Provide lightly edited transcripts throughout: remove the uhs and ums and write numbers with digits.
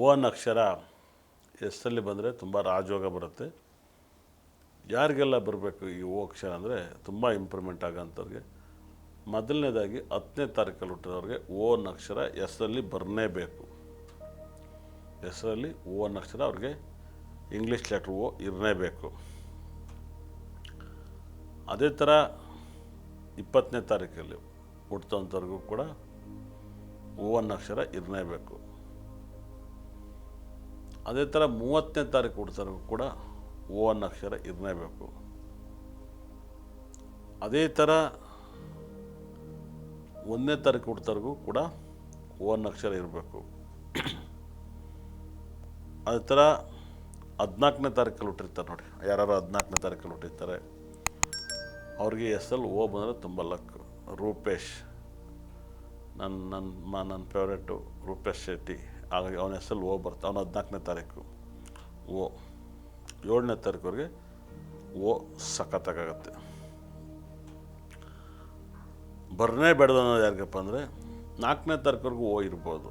Own ಅಕ್ಷರ ಎಸ್ಸಲ್ಲಿ ಬಂದರೆ ತುಂಬ ರಾಜಯೋಗ ಬರುತ್ತೆ. ಯಾರಿಗೆಲ್ಲ ಬರಬೇಕು ಈ ಓ ಅಕ್ಷರ ಅಂದರೆ ತುಂಬ ಇಂಪ್ರೂವ್ಮೆಂಟ್ ಆಗೋಂಥವ್ರಿಗೆ. ಮೊದಲನೇದಾಗಿ 10ನೇ ತಾರೀಕಲ್ಲಿ ಹುಟ್ಟಿದವ್ರಿಗೆ ಓನ್ ಅಕ್ಷರ ಎಸ್ಸಲ್ಲಿ ಬರಲೇಬೇಕು. ಹೆಸರಲ್ಲಿ ಓನ್ ಅಕ್ಷರ ಅವ್ರಿಗೆ ಇಂಗ್ಲೀಷ್ ಲೆಟ್ರ್ ಓ ಇರಲೇಬೇಕು. ಅದೇ ಥರ 20ನೇ ತಾರೀಕಲ್ಲಿ ಹುಟ್ಟೋಂಥವ್ರಿಗೂ ಕೂಡ ಓನ್ ಅಕ್ಷರ ಇರಲೇಬೇಕು. ಅದೇ ಥರ 30ನೇ ತಾರೀಕು ಹುಟ್ಟಿದವ್ರಿಗೂ ಕೂಡ ಓನ್ ಅಕ್ಷರ ಇರಲೇಬೇಕು. ಅದೇ ಥರ 1ನೇ ತಾರೀಕು ಹುಟ್ಟಿದವ್ರಿಗೂ ಕೂಡ ಓನ್ ಅಕ್ಷರ ಇರಬೇಕು. ಅದೇ ಥರ 14ನೇ ತಾರೀಕಲ್ಲಿ ಹುಟ್ಟಿರ್ತಾರೆ ನೋಡಿ, ಯಾರು 14ನೇ ತಾರೀಕಲ್ಲಿ ಹುಟ್ಟಿರ್ತಾರೆ ಅವ್ರಿಗೆ ಎಸ್ಸಲ್ಲಿ ಓ ಬಂದರೆ ತುಂಬ ಲಕ್. ರೂಪೇಶ್, ನನ್ನ ಫೇವ್ರೇಟು ರೂಪೇಶ್ ಶೆಟ್ಟಿ, ಹಾಗಾಗಿ ಅವನ ಹೆಸರಲ್ಲಿ ಓ ಬರ್ತಾ, ಅವನು 14ನೇ ತಾರೀಕು ಓ. 7ನೇ ತಾರೀಕವ್ರಿಗೆ ಓ ಸಖತ್ತಾಗತ್ತೆ. ಬರ್ನೇ ಬೇಡ್ದು ಅನ್ನೋದು ಯಾರಿಗಪ್ಪ ಅಂದರೆ 4ನೇ ತಾರೀಕವ್ರಿಗೂ ಓ ಇರ್ಬೋದು.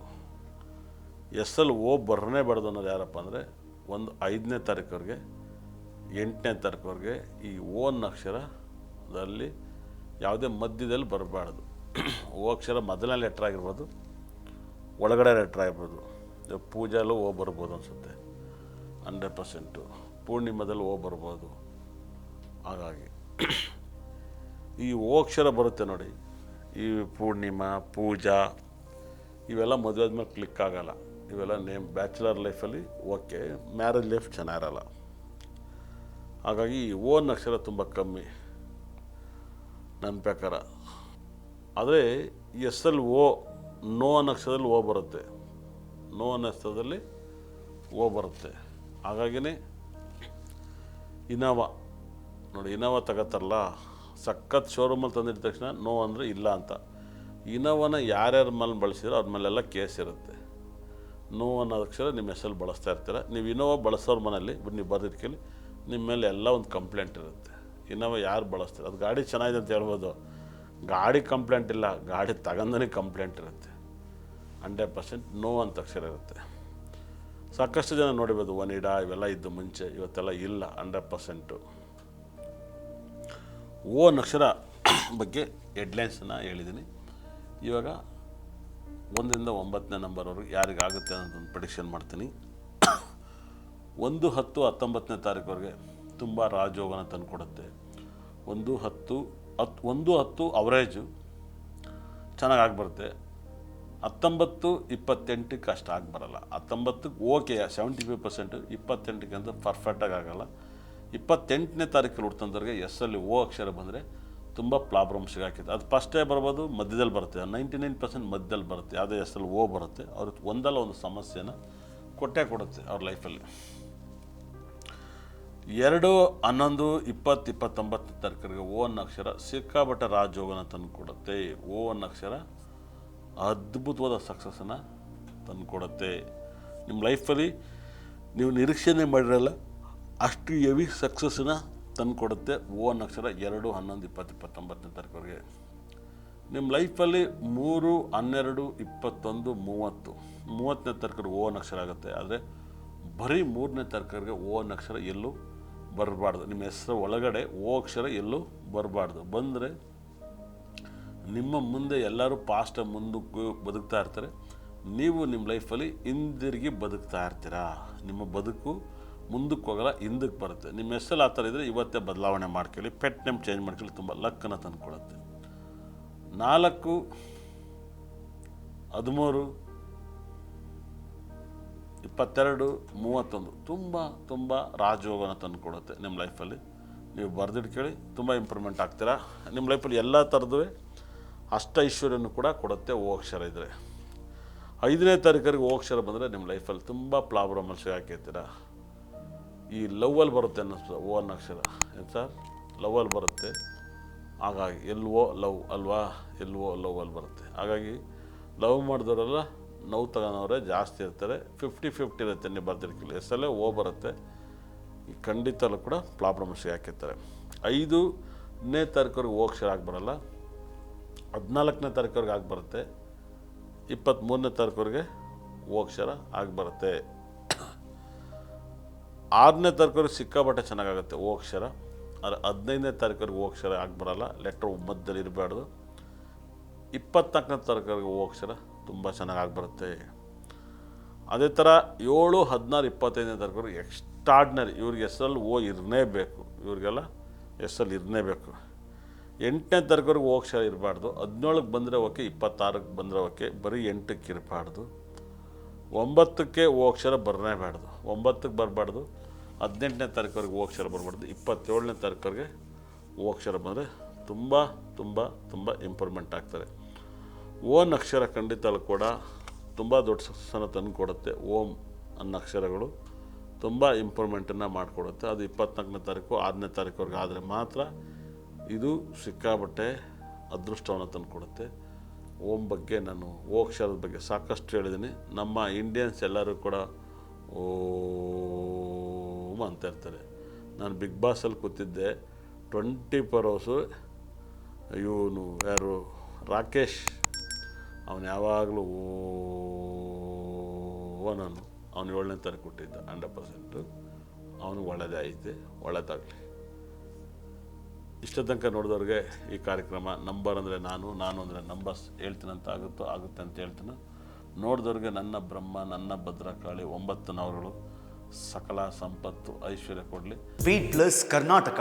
ಎಸ್ಸಲ್ಲಿ ಓ ಬರ್ನೇ ಬೇಡ್ದು ಅನ್ನೋದು ಯಾರಪ್ಪ ಅಂದರೆ 5ನೇ ತಾರೀಕವ್ರಿಗೆ 8ನೇ ತಾರೀಕವ್ರಿಗೆ ಈ ಓನ್ ಅಕ್ಷರದಲ್ಲಿ ಯಾವುದೇ ಮಧ್ಯದಲ್ಲಿ ಬರಬಾರ್ದು. ಓ ಅಕ್ಷರ ಮೊದಲನೇ ಲೆಟ್ರ್ ಆಗಿರ್ಬೋದು, ಒಳಗಡೆ ಲೆಟ್ರ್ ಆಗಿರ್ಬೋದು. ಪೂಜಾಲು ಓ ಬರ್ಬೋದು ಅನಿಸುತ್ತೆ 100%. ಪೂರ್ಣಿಮದಲ್ಲಿ ಓ ಬರ್ಬೋದು. ಹಾಗಾಗಿ ಈ ಓ ಅಕ್ಷರ ಬರುತ್ತೆ ನೋಡಿ, ಈ ಪೂರ್ಣಿಮಾ, ಪೂಜಾ ಇವೆಲ್ಲ ಮದುವೆ ಆದಮೇಲೆ ಕ್ಲಿಕ್ ಆಗೋಲ್ಲ. ಇವೆಲ್ಲ ಬ್ಯಾಚುಲರ್ ಲೈಫಲ್ಲಿ ಓಕೆ, ಮ್ಯಾರೇಜ್ ಲೈಫ್ ಚೆನ್ನಾಗಿರಲ್ಲ. ಹಾಗಾಗಿ ಈ ಓನ್ ಅಕ್ಷರ ತುಂಬ ಕಮ್ಮಿ ನನ್ನ ಪ್ರಕಾರ. ಆದರೆ ಎಸ್ಸಲ್ಲಿ ಓ ನೋ ಅನ್ನೋ ಅಕ್ಷರದಲ್ಲಿ ಓ ಬರುತ್ತೆ, ನೋ ಅನ್ನೋ ಅಕ್ಷರದಲ್ಲಿ ಓ ಬರುತ್ತೆ. ಹಾಗಾಗಿನೇ ಇನೋವಾ ನೋಡಿ, ಇನೋವಾ ತಗೋತಾರಲ್ಲ, ಸಖತ್ ಶೋರೂಮಲ್ಲಿ ತಂದಿದ್ದ ತಕ್ಷಣ ನೋ ಅಂದರೆ ಇಲ್ಲ ಅಂತ. ಇನೋವಾನ ಯಾರ್ಯಾರ ಮೇಲೆ ಬಳಸಿರೋ ಅವ್ರ ಮೇಲೆಲ್ಲ ಕೇಸ್ ಇರುತ್ತೆ. ನೋ ಅನ್ನೋ ಅಕ್ಷರ ನಿಮ್ಮ ಹೆಸರಲ್ಲಿ ಬಳಸ್ತಾ ಇರ್ತೀರ. ನೀವು ಇನೋವಾ ಬಳಸೋರ ಮನೇಲಿ ನೀವು ಬರೆದಿಟ್ಕೊಳ್ಳಿ, ನಿಮ್ಮ ಮೇಲೆ ಎಲ್ಲ ಒಂದು ಕಂಪ್ಲೇಂಟ್ ಇರುತ್ತೆ. ಇನೋವಾ ಯಾರು ಬಳಸ್ತಾರೆ, ಅದು ಗಾಡಿ ಚೆನ್ನಾಗಿದೆ ಅಂತ ಹೇಳ್ಬೋದು, ಗಾಡಿ ಕಂಪ್ಲೇಂಟ್ ಇಲ್ಲ, ಗಾಡಿ ತಗೊಂಡೇ ಕಂಪ್ಲೇಂಟ್ ಇರುತ್ತೆ. 100% ನೋ ಅಂತ ಅಕ್ಷರ ಇರುತ್ತೆ. ಸಾಕಷ್ಟು ಜನ ನೋಡಿರ್ಬೋದು, ಒನಿಡಾ ಇವೆಲ್ಲ ಇದ್ದು ಮುಂಚೆ, ಇವತ್ತೆಲ್ಲ ಇಲ್ಲ 100%. ಓನ್ ಅಕ್ಷರ ಬಗ್ಗೆ ಹೆಡ್ಲೈನ್ಸನ್ನು ಹೇಳಿದ್ದೀನಿ. ಇವಾಗ 1ರಿಂದ 9ನೇ ನಂಬರ್ವರೆಗೆ ಯಾರಿಗಾಗುತ್ತೆ ಅನ್ನೋದೊಂದು ಪ್ರೆಡಿಕ್ಷನ್ ಮಾಡ್ತೀನಿ. 1-10-19ನೇ ತಾರೀಕುವರೆಗೆ ತುಂಬ ರಾಜಯೋಗನ ತಂದುಕೊಡುತ್ತೆ. 1-10 ಅವರೇಜು ಚೆನ್ನಾಗಿ ಆಗಿಬರುತ್ತೆ. 19-28ಕ್ಕೆ ಅಷ್ಟು ಆಗಿಬರಲ್ಲ. 19ಕ್ಕೆ ಓಕೆ 75%, 28ಕ್ಕೆ ಅಂತ ಪರ್ಫೆಕ್ಟಾಗಿ ಆಗೋಲ್ಲ. 28ನೇ ತಾರೀಕಲ್ಲಿ ಹುಡ್ತಂದವ್ರಿಗೆ ಎಸ್ಸಲ್ಲಿ ಓ ಅಕ್ಷರ ಬಂದರೆ ತುಂಬ ಪ್ರಾಬ್ಲಮ್ ಸಿಗಾಕಿತ್ತು. ಅದು ಫಸ್ಟೇ ಬರ್ಬೋದು, ಮಧ್ಯದಲ್ಲಿ ಬರುತ್ತೆ. 99% ಮಧ್ಯದಲ್ಲಿ ಬರುತ್ತೆ. ಯಾವುದೇ ಎಸ್ಸಲ್ಲಿ ಓ ಬರುತ್ತೆ, ಅವ್ರಿಗೆ ಒಂದಲ್ಲ ಒಂದು ಸಮಸ್ಯೆನ ಕೊಟ್ಟೇ ಕೊಡುತ್ತೆ ಅವ್ರ ಲೈಫಲ್ಲಿ. 2-11-20-29ನೇ ತಾರೀಕರಿಗೆ ಓ ಅನ್ನೋ ಅಕ್ಷರ ಸಿಕ್ಕಾಪಟ್ಟೆ ರಾಜಯೋಗನ ತಂದು ಕೊಡುತ್ತೆ. ಓ ಅನ್ನೋ ಅಕ್ಷರ ಅದ್ಭುತವಾದ ಸಕ್ಸಸ್ಸನ್ನು ತಂದುಕೊಡುತ್ತೆ. ನಿಮ್ಮ ಲೈಫಲ್ಲಿ ನೀವು ನಿರೀಕ್ಷೆನೇ ಮಾಡಿರಲ್ಲ ಅಷ್ಟು ಹೆವಿ ಸಕ್ಸಸ್ಸನ್ನ ತಂದುಕೊಡುತ್ತೆ ಓ ಅನ್ನೋ ಅಕ್ಷರ. 2-11-20-29ನೇ ತಾರೀಕುವರೆಗೆ ನಿಮ್ಮ ಲೈಫಲ್ಲಿ 3-12-21-30ನೇ ತಾರೀಕರಿಗೆ ಓ ಅನ್ನೋ ಅಕ್ಷರ ಆಗುತ್ತೆ. ಆದರೆ ಬರೀ 3ನೇ ತಾರೀಕರಿಗೆ ಓ ಅನ್ನೋ ಅಕ್ಷರ ಎಲ್ಲೂ ಬರಬಾರ್ದು. ನಿಮ್ಮ ಹೆಸರು ಒಳಗಡೆ ಓ ಅಕ್ಷರ ಎಲ್ಲೂ ಬರಬಾರ್ದು. ಬಂದರೆ ನಿಮ್ಮ ಮುಂದೆ ಎಲ್ಲರೂ ಪಾಸ್ಟಾಗಿ ಮುಂದಕ್ಕೆ ಬದುಕ್ತಾ ಇರ್ತಾರೆ, ನೀವು ನಿಮ್ಮ ಲೈಫಲ್ಲಿ ಹಿಂದಿರುಗಿ ಬದುಕ್ತಾ ಇರ್ತೀರ. ನಿಮ್ಮ ಬದುಕು ಮುಂದಕ್ಕೆ ಹೋಗಲ್ಲ, ಹಿಂದಕ್ಕೆ ಬರುತ್ತೆ. ನಿಮ್ಮ ಹೆಸರಲ್ಲಿ ಆ ಥರ ಇದ್ದರೆ ಇವತ್ತೇ ಬದಲಾವಣೆ ಮಾಡ್ಕೊಳ್ಳಿ, ಪೆಟ್ ನೇಮ್ ಚೇಂಜ್ ಮಾಡ್ಕೊಳ್ಳಿ, ತುಂಬ ಲಕ್ಕನ್ನು ತಂದುಕೊಡುತ್ತೆ. 4-13-22-31 ತುಂಬ ರಾಜಯೋಗನ ತಂದುಕೊಡುತ್ತೆ ನಿಮ್ಮ ಲೈಫಲ್ಲಿ. ನೀವು ಬರೆದಿಟ್ಕೊಳ್ಳಿ, ತುಂಬ ಇಂಪ್ರೂವ್ಮೆಂಟ್ ಆಗ್ತೀರಾ. ನಿಮ್ಮ ಲೈಫಲ್ಲಿ ಎಲ್ಲ ಥರದ್ದು ಅಷ್ಟೈಶ್ವರ್ಯನೂ ಕೂಡ ಕೊಡುತ್ತೆ ಓ ಅಕ್ಷರ ಇದ್ದರೆ. 5ನೇ ತಾರೀಕರಿಗೆ ಓ ಅಕ್ಷರ ಬಂದರೆ ನಿಮ್ಮ ಲೈಫಲ್ಲಿ ತುಂಬ ಪ್ರಾಬ್ಲಮಲ್ಲಿ ಸಿಗಾಕಿರ್ತೀರ. ಈ ಲವ್ವಲ್ಲಿ ಬರುತ್ತೆ ಅನ್ನಿಸ್ತದೆ ಓ ಅನ್ನೋ ಅಕ್ಷರ. ಏನು ಸರ್, ಲವ್ವಲ್ಲಿ ಬರುತ್ತೆ. ಹಾಗಾಗಿ ಎಲ್ವೋ ಲವ್ ಅಲ್ವಾ, ಎಲ್ವೋ ಲವ್ವಲ್ಲಿ ಬರುತ್ತೆ. ಹಾಗಾಗಿ ಲವ್ ಮಾಡಿದವರೆಲ್ಲ ನೋವು ತಗೊಳೋರೇ ಜಾಸ್ತಿ ಇರ್ತಾರೆ. 50-50 ಇರುತ್ತೆ. ನೀವು ಬರ್ದಿರ್ಕಿಲ್ಲ ಎಸ್ಸಲ್ಲೇ ಓ ಬರುತ್ತೆ, ಖಂಡಿತಲ್ಲೂ ಕೂಡ ಪ್ರಾಬ್ಲಮ್ ಸಿಗಾಕಿರ್ತಾರೆ. 5ನೇ ತಾರೀಕವ್ರಿಗೆ ಓ ಅಕ್ಷರ ಆಗಿಬರಲ್ಲ. 14ನೇ ತಾರೀಕವ್ರಿಗೆ ಆಗಿಬರುತ್ತೆ. 23ನೇ ತಾರೀಕವ್ರಿಗೆ ಓ ಅಕ್ಷರ ಆಗಿ ಬರುತ್ತೆ. 6ನೇ ತಾರೀಕುವರೆಗೆ ಸಿಕ್ಕಾಪಟ್ಟೆ ಚೆನ್ನಾಗಾಗುತ್ತೆ ಓ ಅಕ್ಷರ. ಆದರೆ 15ನೇ ತಾರೀಕುವರೆಗೆ ಓ ಅಕ್ಷರ ಆಗಿ ಬರೋಲ್ಲ, ಲೆಟ್ರ್ ಮಧ್ಯದಲ್ಲಿ ಇರಬಾರ್ದು. 24ನೇ ತಾರೀಕುವರೆಗೆ ಓ ಅಕ್ಷರ ತುಂಬ ಚೆನ್ನಾಗಿ ಬರುತ್ತೆ. ಅದೇ ಥರ 7, 16, 25ನೇ ತಾರೀಕುವರೆಗೆ ಎಕ್ಸ್ಟ್ರಾಡ್ನರಿ, ಇವ್ರಿಗೆ ಎಸ್ಸಲ್ಲಿ ಓ ಇರಲೇಬೇಕು, ಇವರಿಗೆಲ್ಲ ಎಸ್ಸಲ್ಲಿ ಇರಲೇಬೇಕು. 8ನೇ ತಾರೀಕುವರೆಗೆ ಓ ಅಕ್ಷರ ಇರಬಾರ್ದು. 17ಕ್ಕೆ ಬಂದರೆ ಓಕೆ, 26ಕ್ಕೆ ಬಂದರೆ ಓಕೆ, ಬರೀ 8ಕ್ಕೆ ಇರಬಾರ್ದು. 9ಕ್ಕೆ ಓ ಅಕ್ಷರ ಬರಲೇಬಾರ್ದು, 9ಕ್ಕೆ ಬರಬಾರ್ದು. 18ನೇ ತಾರೀಕುವರೆಗೆ ಓ ಅಕ್ಷರ ಬರಬಾರ್ದು. 27ನೇ ತಾರೀಕುವರೆಗೆ ಓ ಅಕ್ಷರ ಬಂದರೆ ತುಂಬ ತುಂಬ ತುಂಬ ಇಂಪ್ರೂವ್ಮೆಂಟ್ ಆಗ್ತಾರೆ. ಓನ್ ಅಕ್ಷರ ಖಂಡಿತ ಕೂಡ ತುಂಬ ದೊಡ್ಡ ಸಕ್ಸಸ್ಸನ್ನು ತಂದು ಕೊಡುತ್ತೆ. ಓಂ ಅನ್ನೋ ಅಕ್ಷರಗಳು ತುಂಬ ಇಂಪ್ರೂವ್ಮೆಂಟನ್ನು ಮಾಡಿಕೊಡುತ್ತೆ. ಅದು 24ನೇ ತಾರೀಕು 6ನೇ ತಾರೀಕುವರೆಗೆ ಆದರೆ ಮಾತ್ರ ಇದು ಸಿಕ್ಕಾಬಟ್ಟೆ ಅದೃಷ್ಟವನ್ನು ತಂದು ಕೊಡುತ್ತೆ. ಓಂ ಬಗ್ಗೆ ನಾನು ಓ ಅಕ್ಷರದ ಬಗ್ಗೆ ಸಾಕಷ್ಟು ಹೇಳಿದ್ದೀನಿ. ನಮ್ಮ ಇಂಡಿಯನ್ಸ್ ಎಲ್ಲರೂ ಕೂಡ ಓಂ ಅಂತ ಇರ್ತಾರೆ. ನಾನು ಬಿಗ್ ಬಾಸಲ್ಲಿ ಕೂತಿದ್ದೆ, 24 hours ಇವನು ಯಾರು ರಾಕೇಶ್, ಅವನು ಯಾವಾಗಲೂ ಓ ನಾನು ಅವನು 7ನೇ ತಾರೀಕು ಕೊಟ್ಟಿದ್ದ 100%. ಅವನು ಒಳ್ಳೆಯದೇ ಐತೆ, ಒಳ್ಳೆಯದಾಗಲಿ. ಇಷ್ಟ ತನಕ ನೋಡಿದವ್ರಿಗೆ ಈ ಕಾರ್ಯಕ್ರಮ ನಂಬರ್ ಅಂದರೆ ನಾನು ಅಂದರೆ ನಂಬರ್ಸ್ ಹೇಳ್ತೀನಂತ ಆಗುತ್ತೆ ಅಂತ ಹೇಳ್ತೀನಿ. ನೋಡಿದವ್ರಿಗೆ ನನ್ನ ಬ್ರಹ್ಮ, ನನ್ನ ಭದ್ರಕಾಳಿ 9 ನವರುಗಳು ಸಕಲ ಸಂಪತ್ತು ಐಶ್ವರ್ಯ ಕೊಡಲಿ. Wait plus Karnataka.